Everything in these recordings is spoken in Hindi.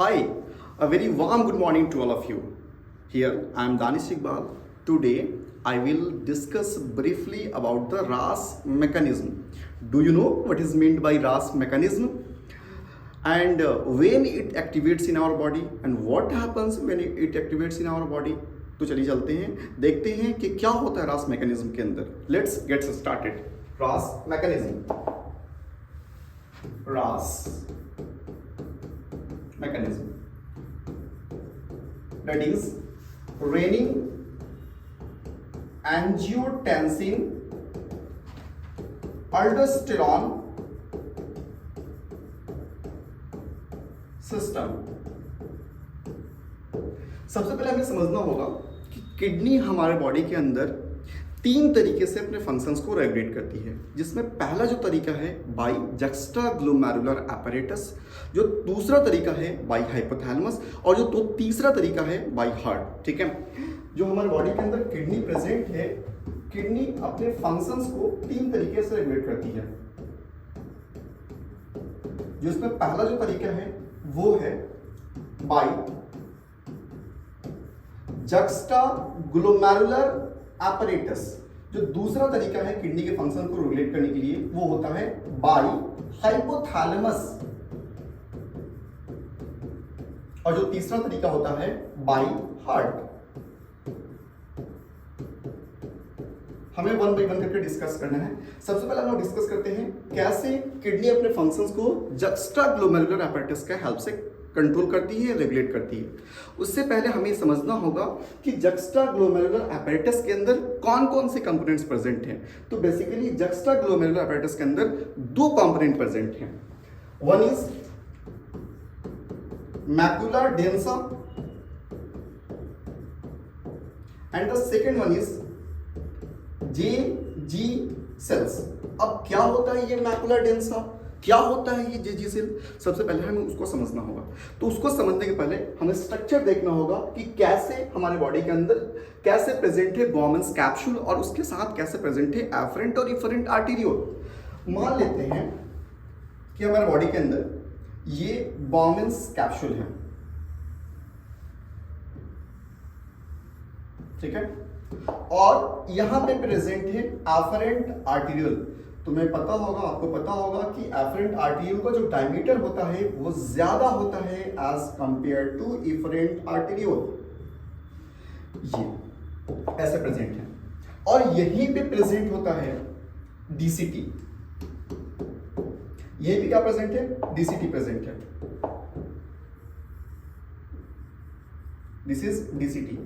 Hi, a very warm good morning to all of you. Here I am Danish Iqbal. Today I will discuss briefly about the RAS mechanism. Do you know what is meant by RAS mechanism? And when it activates in our body and what happens when it activates in our body? तो चलिए चलते हैं, देखते हैं कि क्या होता है रास मैकेनिज्म के अंदर. Let's get started. RAS mechanism. RAS mechanism, that is renin angiotensin aldosterone system. सबसे पहले हमें समझना होगा कि किडनी हमारे बॉडी के अंदर तीन तरीके से अपने फंक्शंस को रेगुलेट करती है, जिसमें पहला जो तरीका है बाई जक्स्ट्राग्लोमेरुलर apparatus, जो दूसरा तरीका है बाई हाइपोथैलेमस और जो तीसरा तरीका है बाई हार्ट. ठीक है, जो हमारे बॉडी के अंदर किडनी प्रेजेंट है, किडनी अपने फंक्शंस को तीन तरीके से रेगुलेट करती है. जिसमें पहला जो तरीका है वो है बाई जक्स्ट्राग्लोमेरुलर apparatus. जो दूसरा तरीका है किडनी के फंक्शन को रेगुलेट करने के लिए वो होता है बाई हाइपोथैलेमस, और जो तीसरा तरीका होता है बाई हार्ट. हमें वन बाई वन करके डिस्कस करना है. सबसे पहले हम लोग डिस्कस करते हैं कैसे किडनी अपने फंक्शंस को जक्स्ट्राग्लोमेरुलर apparatus के हेल्प से कंट्रोल करती है, रेगुलेट करती है. उससे पहले हमें समझना होगा कि जक्स्ट्राग्लोमेरुलर apparatus के अंदर कौन कौन से कंपोनेंट्स प्रेजेंट हैं. तो बेसिकली जक्स्ट्राग्लोमेरुलर apparatus के अंदर दो कंपोनेंट प्रेजेंट हैं. One is macula densa and the second one is Jazzy sales. अब क्या होता है ये मैकुला डेंसा, क्या होता है ये जेजी सेल? सबसे पहले हमें उसको समझना होगा. तो उसको समझने के पहले हमें स्ट्रक्चर देखना होगा कि कैसे हमारे बॉडी के अंदर कैसे प्रेजेंट है बॉमन्स कैप्सूल और उसके साथ कैसे प्रेजेंट है एफरेंट और इफरेंट आर्टेरियोल. मान लेते हैं कि हमारे बॉडी के अंदर ये बॉमन्स कैप्सूल है. ठीक है, और यहां पे प्रेजेंट है एफरेंट आर्टेरियोल. तुम्हें पता होगा, आपको पता होगा कि एफरेंट आर्टेरियोल का जो डायमीटर होता है वो ज्यादा होता है as compare to efferent arteriole. ये ऐसे प्रेजेंट है, और यहीं पे प्रेजेंट होता है डीसीटी. ये भी क्या प्रेजेंट है? डीसीटी प्रेजेंट है. This is DCT.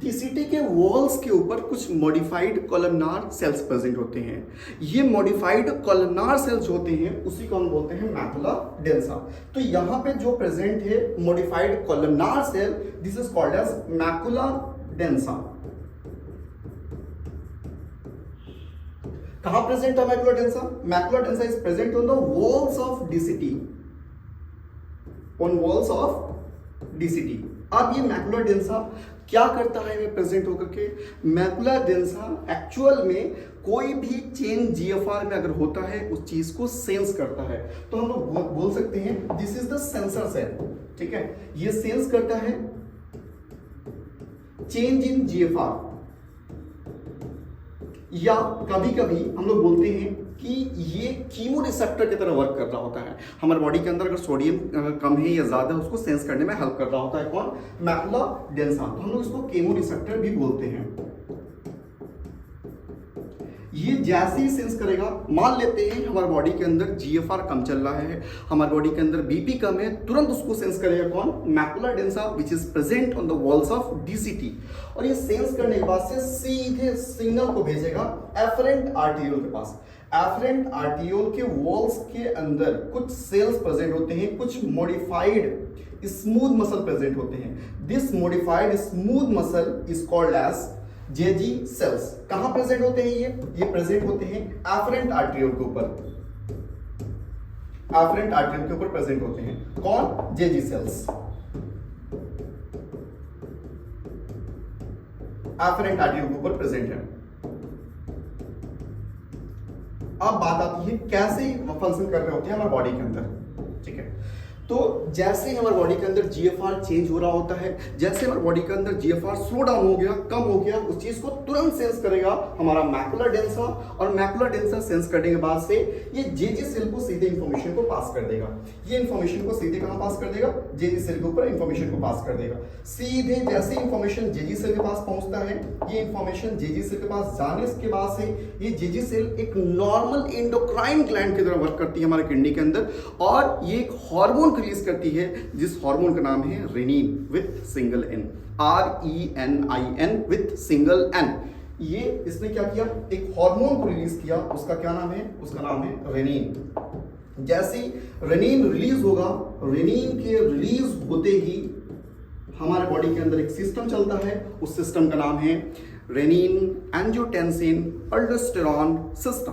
डीसीटी के वॉल्स के ऊपर कुछ मॉडिफाइड कॉलमनार सेल्स प्रेजेंट होते हैं. ये मॉडिफाइड कॉलमनार सेल्स होते हैं उसी को हम बोलते हैं मैकुला डेंसा. तो यहां पे जो प्रेजेंट है modified columnar cell, this is called as macula densa. कहां प्रेजेंट है macula densa? Macula densa is present on the walls of DCT, on walls of DCT. अब ये मैकुला डेंसा क्या करता है में प्रेजेंट होकर के? मैकुला डेंसा एक्चुअल में कोई भी चेंज जीएफआर में अगर होता है उस चीज को सेंस करता है. तो हम लोग बोल सकते हैं this is the sensor cell. ठीक है, ये सेंस करता है चेंज इन जीएफआर, या कभी कभी हम लोग बोलते हैं कि ये कीमो रिसेप्टर की तरह वर्क कर रहा होता है. हमारे बॉडी के अंदर अगर सोडियम कम है या ज्यादा है उसको सेंस करने में हेल्प कर रहा होता है. कौन? Macula densa. तो हम लोग इसको कीमो रिसेप्टर भी बोलते हैं. ये जैसे ही सेंस करेगा, मान लेते हैं हमारे बॉडी के अंदर जीएफआर कम चल रहा है, हमारे बॉडी के अंदर बीपी कम है, तुरंत उसको सेंस करेगा कौन? Macula densa, which is present on the walls of DCT. और ये सेंस करने के बाद से सीधे सिग्नल को भेजेगा एफरेंट आर्टेरियोल के पास. एफरेंट आर्टेरियोल के वॉल्स के अंदर कुछ सेल्स प्रेजेंट होते हैं, कुछ मॉडिफाइड स्मूथ मसल प्रेजेंट होते हैं. This modified smooth muscle is called as JG cells. कहां प्रेजेंट होते हैं ये प्रेजेंट होते हैं एफरेंट आर्टेरियोल के ऊपर. एफरेंट आर्टेरियोल के ऊपर प्रेजेंट होते हैं. कौन? जेजी सेल्स. एफरेंट आर्टेरियोल के ऊपर प्रेजेंट है. अब बात आती है कैसे फंक्शन कर रहे होते हैं हमारे बॉडी के अंदर. ठीक है, तो जैसे ही हमारे बॉडी के अंदर जीएफआर चेंज हो रहा होता है, जैसे हमारे बॉडी के अंदर जीएफआर स्लो डाउन हो गया, कम हो गया, उस चीज को तुरंत सेंस करेगा हमारा मैकुलर डेंसा, और मैकुलर डेंसा सेंस करने के बाद से ये जेजी सेल को सीधे इंफॉर्मेशन को पास कर देगा। ये इंफॉर्मेशन को सीधे कहां पास कर देगा? जेजी सेल के ऊपर इंफॉर्मेशन को पास कर देगा। सीधे जैसे इंफॉर्मेशन जेजी सेल के पास पहुंचता है, ये इंफॉर्मेशन जेजी सेल के पास जाने के बाद से ये जेजी सेल एक नॉर्मल एंडोक्राइन ग्लैंड की तरह वर्क करती है हमारे किडनी के अंदर, और ये एक हार्मोन रिलीज करती है जिस हार्मोन का नाम है renin with single N, RENIN with single N. ये इसने क्या किया? एक हार्मोन को रिलीज किया, उसका क्या नाम है? उसका नाम है रेनिन। जैसे रेनिन रिलीज होगा, रेनिन के रिलीज होते ही हमारे बॉडी के अंदर एक सिस्टम चलता है, उस सिस्टम का नाम है रेनिन एंजियोटेंसिन अल्डोस्टेरॉन सिस्टम।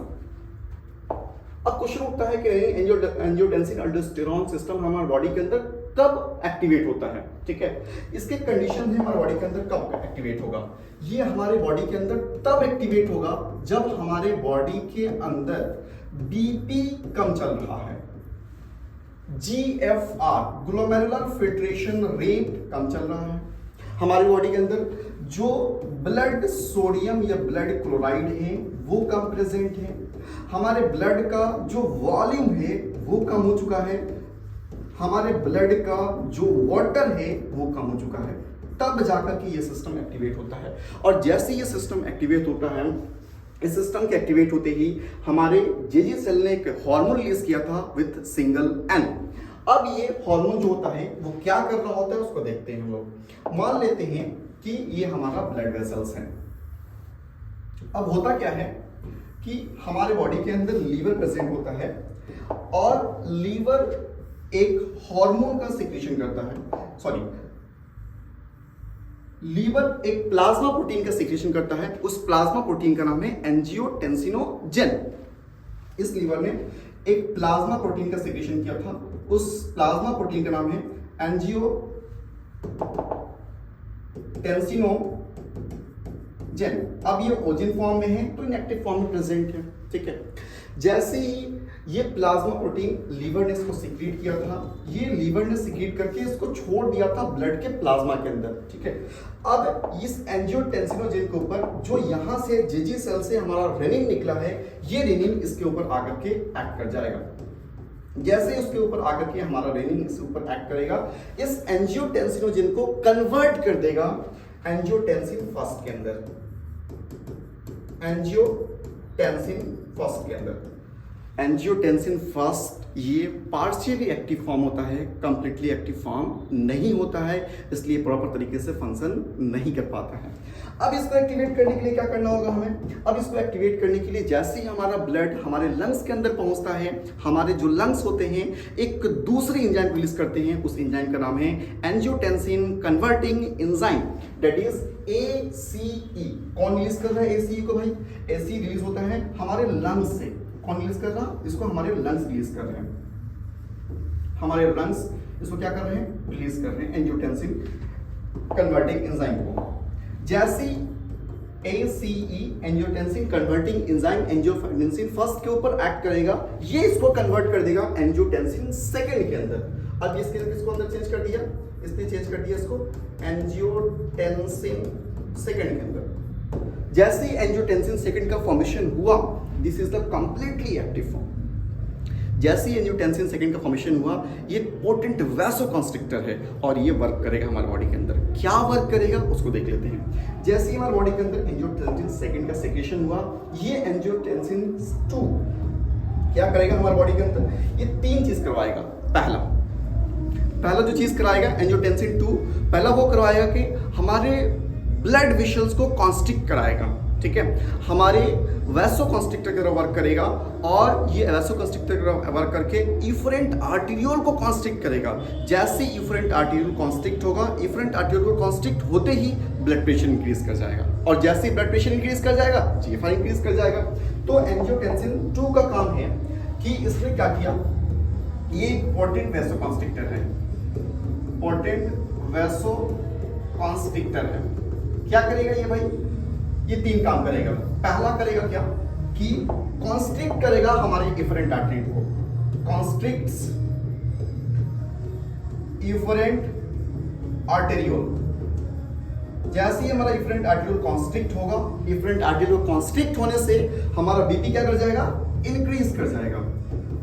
अब क्वेश्चन उठता है कि एंजियोटेंसिन अल्डोस्टेरॉन सिस्टम हमारे बॉडी के अंदर कब एक्टिवेट होता है? ठीक है, इसके कंडीशन है हमारे बॉडी के अंदर कब एक्टिवेट होगा। ये हमारे बॉडी के अंदर तब एक्टिवेट होगा जब हमारे बॉडी के अंदर बीपी कम चल रहा है, GFR ग्लोमेरुलर फिल्ट्रेशन रेट कम चल रहा है, हमारी बॉडी के अंदर जो ब्लड सोडियम या ब्लड क्लोराइड है वो कम प्रेजेंट है, हमारे ब्लड का जो वॉल्यूम है वो कम हो चुका है, हमारे ब्लड का जो वाटर है वो कम हो चुका है, तब जाकर के ये सिस्टम एक्टिवेट होता है। और जैसे ये सिस्टम एक्टिवेट होता है, इस सिस्टम के एक्टिवेट होते ही हमारे जेजी सेल ने एक हार्मोन रिलीज किया था विथ सिंगल एन। अब ये हार्मोन जो होता है वो क्या कर रहा होता है उसको देखते हैं हम लोग। मान लेते हैं कि ये हमारा ब्लड वेसल्स है। अब होता क्या है कि हमारे बॉडी के अंदर लीवर प्रेजेंट होता है, और लीवर एक हार्मोन का सिक्रीशन करता है, सॉरी, लीवर एक प्लाज्मा प्रोटीन का सिक्रीशन करता है, उस प्लाज्मा प्रोटीन का नाम है एंजियोटेंसिनोजेन। इस लीवर ने एक प्लाज्मा प्रोटीन का सिक्रीशन किया था, उस प्लाज्मा प्रोटीन का नाम है एंजियोटेंसिनोजेन। अब ये ओजिन फॉर्म में है तो इनएक्टिव फॉर्म में प्रेजेंट है। ठीक है, जैसे ही ये प्लाज्मा प्रोटीन लीवर ने इसको सीक्रेट किया था, ये लीवर ने सीक्रेट करके इसको छोड़ दिया था ब्लड के प्लाज्मा के अंदर। ठीक है, अब इस एंजियोटेंसिनोजेन के ऊपर जो यहां से जेजी सेल से हमारा रेनिन निकला है, ये रेनिन इसके ऊपर आकर के एक्ट कर जाएगा। जैसे उसके ऊपर आकर के हमारा रेनिन इसके ऊपर एक्ट करेगा, इस एंजियोटेंसिनोजेन को कन्वर्ट कर देगा एंजियोटेंसिन फर्स्ट के अंदर, एंजियोटेंसिन फर्स्ट के अंदर। एंजियोटेंसिन फर्स्ट ये पार्शियली एक्टिव फॉर्म होता है, कंप्लीटली एक्टिव फॉर्म नहीं होता है, इसलिए प्रॉपर तरीके से फंक्शन नहीं कर पाता है। अब इसको एक्टिवेट करने के लिए क्या करना होगा हमें? अब इसको एक्टिवेट करने के लिए जैसे ही हमारा ब्लड हमारे लंग्स के अंदर पहुंचता है, हमारे जो लंग्स होते हैं एक दूसरी एंजाइम रिलीज करते हैं, उस एंजाइम का नाम है angiotensin converting enzyme, that is ACE। कौन रिलीज कर रहा है ACE को भाई? ACE रिलीज होता है हमारे लंग्स से। कौन रिलीज कर रहा? इसको हमारे लंग्स रिलीज कर रहे हैं, हमारे लंग्स इसको क्या कर रहे हैं? रिलीज कर रहे हैं एंजियोटेंसिन कन्वर्टिंग एंजाइम को। जैसे ACE angiotensin converting enzyme angiotensin first के ऊपर एक्ट करेगा, ये इसको कन्वर्ट कर देगा एंजियोटेंसिन सेकंड के अंदर। अब इसके किसको अंदर चेंज कर दिया? इसने चेंज कर दिया इसको एंजियोटेंसिन सेकंड के अंदर। जैसे ही एंजियोटेंसिन सेकंड का फॉर्मेशन हुआ, this is the completely active form. जैसे ही एंजियोटेंसिन सेकंड का फॉर्मेशन हुआ, ये पोटेंट वैसोकंस्ट्रिक्टर है और ये वर्क करेगा हमारे बॉडी के अंदर। क्या वर्क करेगा उसको देख लेते हैं। जैसे ही हमारे बॉडी के अंदर एंजियोटेंसिन सेकंड का सेक्रेशन हुआ, ये एंजियोटेंसिन 2 क्या करेगा हमारे बॉडी के अंदर? ये 3 चीज करवाएगा। पहला जो चीज कराएगा एंजियोटेंसिन 2, पहला वो करवाएगा कि हमारे ब्लड वेसल्स को कॉन्स्ट्रिक्ट कराएगा। ठीक है, हमारे वैसोकंस्ट्रिक्टर की तरह वर्क करेगा, और ये वैसोकंस्ट्रिक्टर की तरह वर्क करके इफरेंट आर्टेरियोल को कॉन्स्ट्रिक्ट करेगा। जैसे इफरेंट आर्टेरियोल कॉन्स्ट्रिक्ट होगा, इफरेंट आर्टेरियोल को कॉन्स्ट्रिक्ट होते ही ब्लड प्रेशर इंक्रीज कर जाएगा, और जैसे ही ब्लड प्रेशर इंक्रीज कर जाएगा GFR इंक्रीज कर जाएगा। तो एंजियोटेंसिन 2 का काम है कि इसने क्या किया, ये पोटेंट वैसोकंस्ट्रिक्टर है, पोटेंट वैसोकंस्ट्रिक्टर है। क्या करेगा ये भाई? ये 3 काम करेगा। पहला करेगा क्या कि कॉन्स्ट्रिक्ट करेगा हमारे इफरेंट आर्टरी को, कॉन्स्ट्रिक्ट्स इफरेंट आर्टेरियोल। जैसे ही हमारा इफरेंट आर्टेरियोल कॉन्स्ट्रिक्ट होगा, इफरेंट आर्टेरियोल कॉन्स्ट्रिक्ट होने से हमारा बीपी क्या कर जाएगा, इंक्रीज कर जाएगा,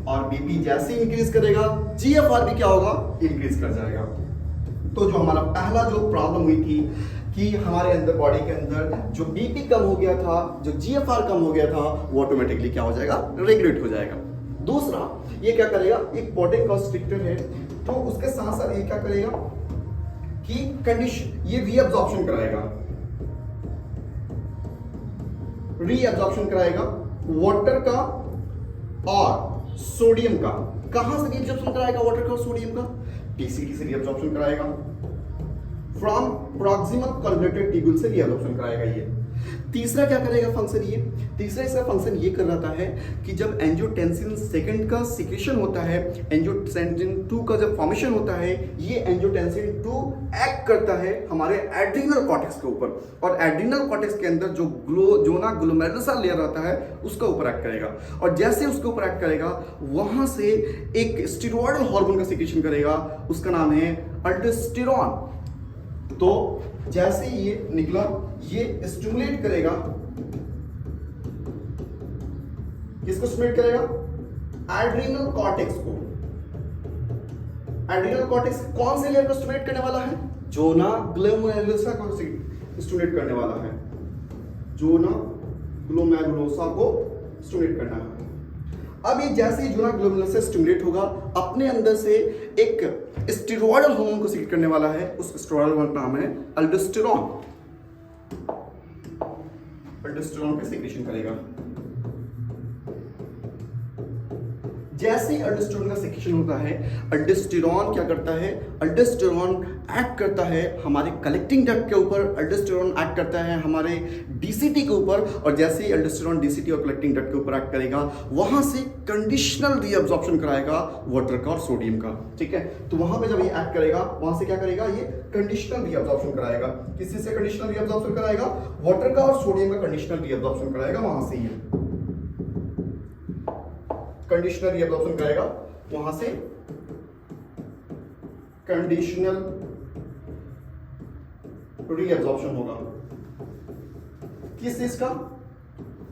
और बीपी जैसे ही इंक्रीज करेगा जीएफआर भी क्या होगा, इंक्रीज कर जाएगा। तो जो हमारा पहला जो प्रॉब्लम हुई थी कि हमारे अंदर बॉडी के अंदर जो बीपी कम हो गया था, जो जीएफआर कम हो गया था, वो ऑटोमेटिकली क्या हो जाएगा, रेगुलेट हो जाएगा। दूसरा, ये क्या करेगा, एक पोटेंट कॉन्स्ट्रिक्टर है, तो उसके साथ साथ ये क्या करेगा कि कंडीशन, ये रीअब्जॉर्प्शन कराएगा, रीअब्जॉर्प्शन कराएगा वाटर का और सोडियम का। कहां से रीअब्जॉर्प्शन कराएगा वाटर का और सोडियम का, पीसीटी से रीअब्जॉर्प्शन कराएगा, फ्रॉम प्रॉक्सिमल कॉन्वलेटेड ट्यूब्यूल से रीअब्जॉर्प्शन कराएगा। ये तीसरा क्या करेगा फंक्शन, ये तीसरा इसका फंक्शन ये कर रहा है कि जब एंजियोटेंसिन सेकंड का सिक्रेशन होता है, एंजियोटेंसिन 2 का जब फॉर्मेशन होता है, ये एंजियोटेंसिन 2 एक्ट करता है हमारे एड्रिनल कॉर्टेक्स के ऊपर, और एड्रिनल कॉर्टेक्स के अंदर जो जोना ग्लोमेरुलसा लेयर रहता है उसका ऊपर एक्ट करेगा, और जैसे उसके ऊपर एक्ट करेगा वहां से एक स्टेरॉयडल हार्मोन का सिक्रेशन करेगा, उसका नाम है अल्डोस्टेरॉन। तो जैसे ये निकला, ये स्टिमुलेट करेगा, किसको स्टिमुलेट करेगा, एड्रिनल कॉर्टेक्स को। एड्रिनल कॉर्टेक्स कौन से लेयर को स्टिमुलेट करने वाला है, जोना ग्लोमेरुलोसा को स्टिमुलेट करने वाला है, जोना ग्लोमेरुलोसा को स्टिमुलेट करना है। अब ये जैसे ही जोना ग्लोमेरुलोसा स्टिमुलेट होगा, अपने अंदर से एक स्टेरॉयडल हार्मोन को सीक्रेट करने वाला है, उस स्टेरॉयडल हार्मोन का नाम है अल्डोस्टेरॉन। अल्डोस्टेरॉन का सीक्रेशन करेगा। जैसे ही अल्डोस्टेरॉन का सिक्रेशन होता है, अल्डोस्टेरॉन क्या करता है, अल्डोस्टेरॉन एक्ट करता है हमारे कलेक्टिंग डक्ट के ऊपर, अल्डोस्टेरॉन एक्ट करता है हमारे डीसीटी के ऊपर, और जैसे ही अल्डोस्टेरॉन डीसीटी और कलेक्टिंग डक्ट के ऊपर एक्ट करेगा, वहां से कंडीशनल रीअब्जॉर्प्शन कराएगा वाटर का और सोडियम का। ठीक है, तो वहां पे जब ये एक्ट करेगा, वहां से क्या करेगा, ये कंडीशनल रीअब्जॉर्प्शन कराएगा। किसी से कंडीशनल रीअब्जॉर्प्शन कराएगा, वाटर का और सोडियम का कंडीशनल रीअब्जॉर्प्शन कराएगा, वहां से ये कंडीशनल रीअब्जॉर्प्शन कराएगा, वहां से कंडीशनल रीअब्जॉर्प्शन होगा। किस चीज का,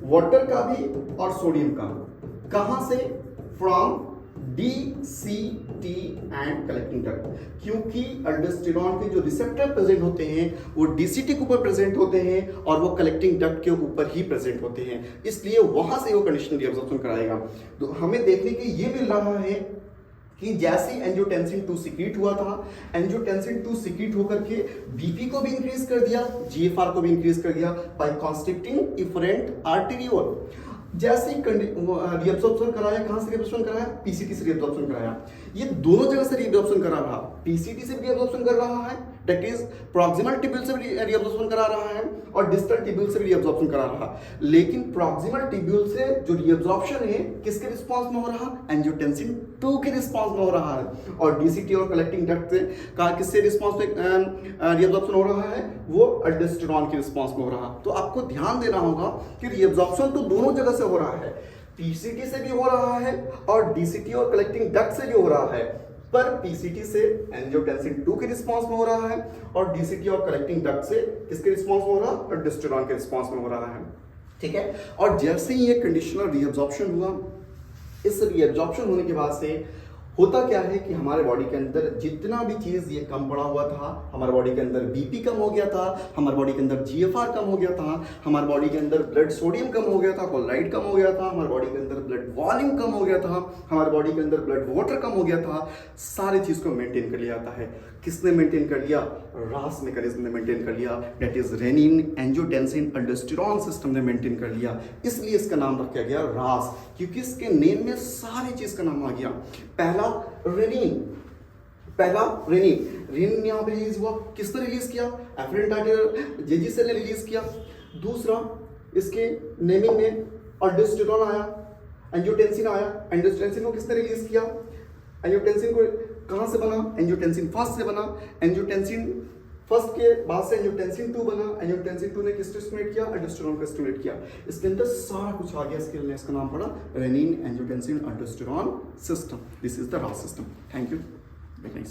वाटर का भी और सोडियम का। कहां से, from DCT and collecting duct, क्योंकि अल्डोस्टेरॉन के जो रिसेप्टर प्रेजेंट होते हैं वो DCT के ऊपर प्रेजेंट होते हैं और वो कलेक्टिंग डक्ट के ऊपर ही प्रेजेंट होते हैं, इसलिए वहां से वो कंडीशनल रीअब्जॉर्प्शन कराएगा। तो हमें देखने के ये मिल रहा है कि जैसे एंजियोटेंसिन 2 सीक्रेट हुआ था, एंजियोटेंसिन 2 सीक्रेट होकर के बीपी को भी इंक्रीज कर दिया, जीएफआर को भी इंक्रीज कर दिया बाय कॉन्स्ट्रिक्टिंग इफरेंट आर्टेरियोल। जैसे ही रीअब्जॉर्प्शन कराया, कहां से रीअब्जॉर्प्शन कराया, पीसीटी से रीअब्जॉर्प्शन कराया। ये दोनों जगह से रीअब्जॉर्प्शन करा रहा, पीसीटी से भी रीअब्जॉर्प्शन कर रहा है, दैट इज प्रॉक्सिमल ट्यूब्यूल से भी रीअब्जॉर्प्शन करा रहा है, और डिस्टल ट्यूब्यूल से भी रीअब्जॉर्प्शन करा रहा। लेकिन प्रॉक्सिमल ट्यूब्यूल से जो रीअब्जॉर्प्शन है किसके रिस्पांस में हो रहा, एंजियोटेंसिन 2 के रिस्पांस में हो रहा है, और डीसीटी और कलेक्टिंग डक्ट से किससे रिस्पांस में रीअब्जॉर्प्शन हो रहा है, वो अल्डोस्टेरॉन के रिस्पांस में हो रहा। तो आपको ध्यान देना होगा कि रीअब्जॉर्प्शन तो दोनों जगह से हो रहा है, पीसीटी से भी हो रहा है और डीसीटी और कलेक्टिंग डक्ट से भी हो रहा है, पर पीसीटी से एंजियोटेंसिन 2 के रिस्पांस में हो रहा है और डीसीटी और कलेक्टिंग डक्ट से किसके रिस्पांस में हो रहा है, अल्डोस्टेरॉन के रिस्पांस में हो रहा है। ठीक है, और जैसे ही ये कंडीशनल रीअब्जॉर्प्शन हुआ, इस रीअब्जॉर्प्शन होने के बाद से होता क्या है कि हमारे बॉडी के अंदर जितना भी चीज ये कम पड़ा हुआ था, हमारे बॉडी के अंदर बीपी कम हो गया था, हमारे बॉडी के अंदर जीएफआर कम हो गया था, हमारे बॉडी के अंदर ब्लड सोडियम कम हो गया था, क्लोराइड कम हो गया था, हमारे बॉडी के अंदर ब्लड वॉल्यूम कम हो गया था, हमारे बॉडी के अंदर ब्लड वाटर कम हो गया था, सारी चीज को मेंटेन कर लिया जाता है। किसने मेंटेन कर लिया, रास मैकेनिज्म ने मेंटेन कर लिया, that is rennin angiotensin aldosterone system ने मेंटेन कर लिया, इसलिए इसका नाम रखा गया रास, क्योंकि इसके नेम में सारी चीज का नाम आ गया। पहला रेनिन यहां पे रिलीज हुआ, किसने रिलीज किया, एफरेंट आर्टेरियल जेजी सेल ने रिलीज किया। दूसरा, इसके नेमिंग में अल्डोस्टेरॉन आया, एंजियोटेंसिन आया, एंजियोटेंसिन को किसने रिलीज किया, एंजियोटेंसिन को कहां से बना, एंजियोटेंसिन फर्स्ट से बना, एंजियोटेंसिन फर्स्ट के बाद से एंजियोटेंसिन 2 बना, एंजियोटेंसिन 2 ने किसको स्टिमुलेट किया, अल्डोस्टेरॉन को स्टिमुलेट किया। इसके अंदर सारा कुछ आ गया, इसके लिए इसका नाम पड़ा renin angiotensin aldosterone system. This is the RAS system. Thank you, very nice.